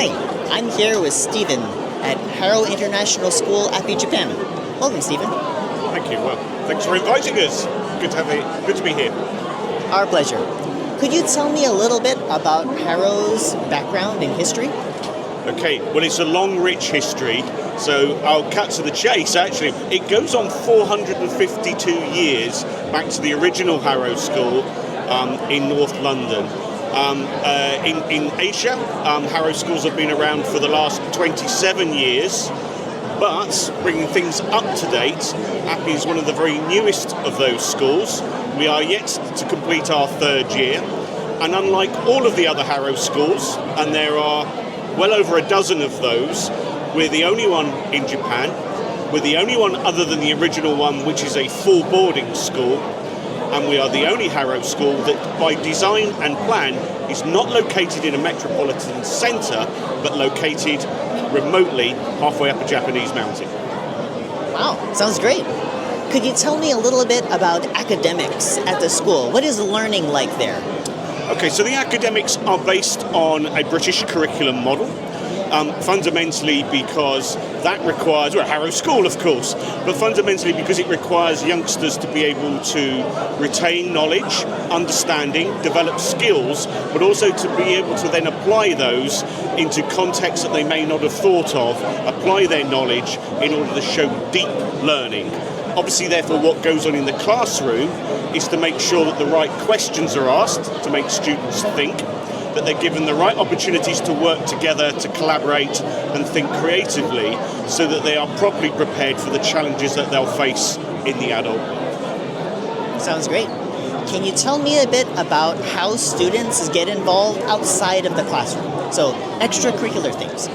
Hi, I'm here with Stephen at Harrow International School, Appi, Japan. Welcome, Stephen. Thank you. Well, thanks for inviting us. Good to be here. Our pleasure. Could you tell me a little bit about Harrow's background and history? Okay, well, it's a long, rich history, so I'll cut to the chase, actually. It goes on 452 years back to the original Harrow School in North London. In Asia, Harrow schools have been around for the last 27 years, but bringing things up to date, Appi is one of the very newest of those schools. We are yet to complete our third year, and unlike all of the other Harrow schools, and there are well over a dozen of those, we're the only one in Japan. We're the only one other than the original one, which is a full boarding school. And we are the only Harrow school that, by design and plan, is not located in a metropolitan centre, but located remotely halfway up a Japanese mountain. Wow, sounds great. Could you tell me a little bit about academics at the school? What is learning like there? Okay, so the academics are based on a British curriculum model. Fundamentally because that requires, well, Harrow School of course, but fundamentally because it requires youngsters to be able to retain knowledge, understanding, develop skills, but also to be able to then apply those into contexts that they may not have thought of, apply their knowledge in order to show deep learning. Obviously, therefore, what goes on in the classroom is to make sure that the right questions are asked to make students think, that they're given the right opportunities to work together, to collaborate and think creatively, so that they are properly prepared for the challenges that they'll face in the adult world. Sounds great. Can you tell me a bit about how students get involved outside of the classroom? So, extracurricular things.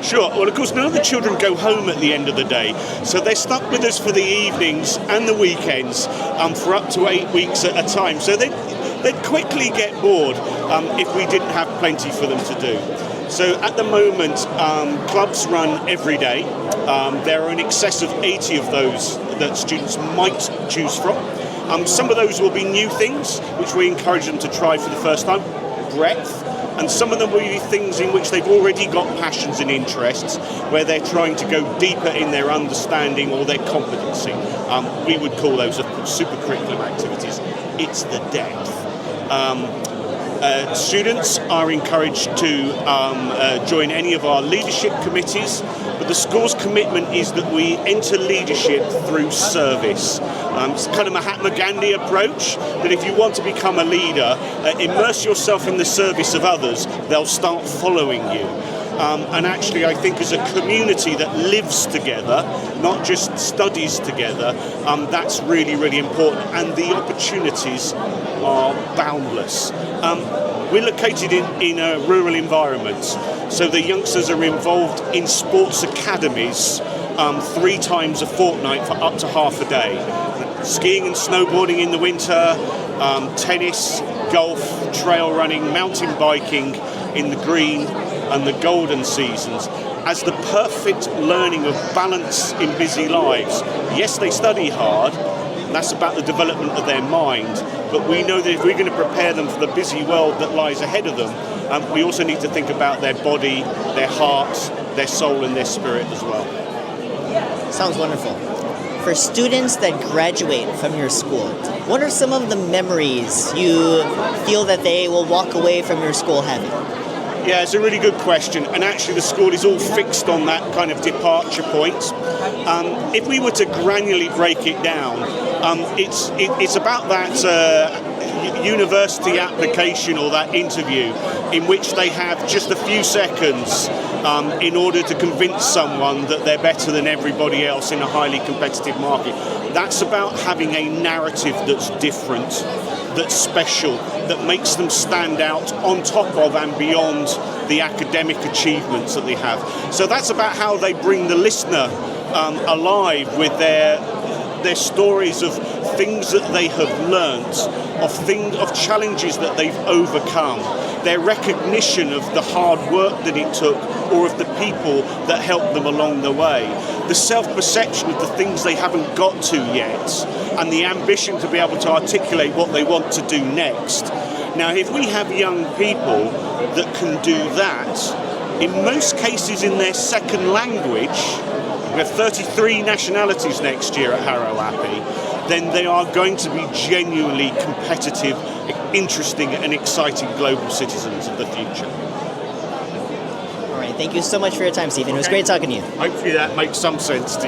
Sure. Well, of course, none of the children go home at the end of the day, so they're stuck with us for the evenings and the weekends for up to 8 weeks at a time. So they'd quickly get bored if we didn't have plenty for them to do. So at the moment, clubs run every day. There are in excess of 80 of those that students might choose from. Some of those will be new things, which we encourage them to try for the first time, breadth. And some of them will be things in which they've already got passions and interests, where they're trying to go deeper in their understanding or their competency. We would call those super curriculum activities. It's the depth. Students are encouraged to join any of our leadership committees, but the school's commitment is that we enter leadership through service. It's kind of Mahatma Gandhi approach, that if you want to become a leader, immerse yourself in the service of others, they'll start following you. And actually, I think as a community that lives together, not just studies together, that's really, really important. And the opportunities are boundless. We're located in a rural environment, so the youngsters are involved in sports academies 3 times a fortnight for up to half a day. Skiing and snowboarding in the winter, tennis, golf, trail running, mountain biking in the green and the golden seasons, as the perfect learning of balance in busy lives. Yes, they study hard, that's about the development of their mind, but we know that if we're going to prepare them for the busy world that lies ahead of them, we also need to think about their body, their heart, their soul and their spirit as well. Sounds wonderful. For students that graduate from your school, what are some of the memories you feel that they will walk away from your school having? Yeah, it's a really good question, and actually the school is all fixed on that kind of departure point. If we were to granularly break it down, it's about that university application or that interview in which they have just a few seconds in order to convince someone that they're better than everybody else in a highly competitive market. That's about having a narrative that's different, that's special, that makes them stand out on top of and beyond the academic achievements that they have. So that's about how they bring the listener alive with their stories of things that they have learnt, of challenges that they've overcome, their recognition of the hard work that it took, or of the people that helped them along the way, the self-perception of the things they haven't got to yet, and the ambition to be able to articulate what they want to do next. Now, if we have young people that can do that, in most cases in their second language, we have 33 nationalities next year at Harrow Appi, then they are going to be genuinely competitive, interesting and exciting global citizens of the future. All right, thank you so much for your time, Stephen. It was great talking to you. Hopefully that makes some sense to you.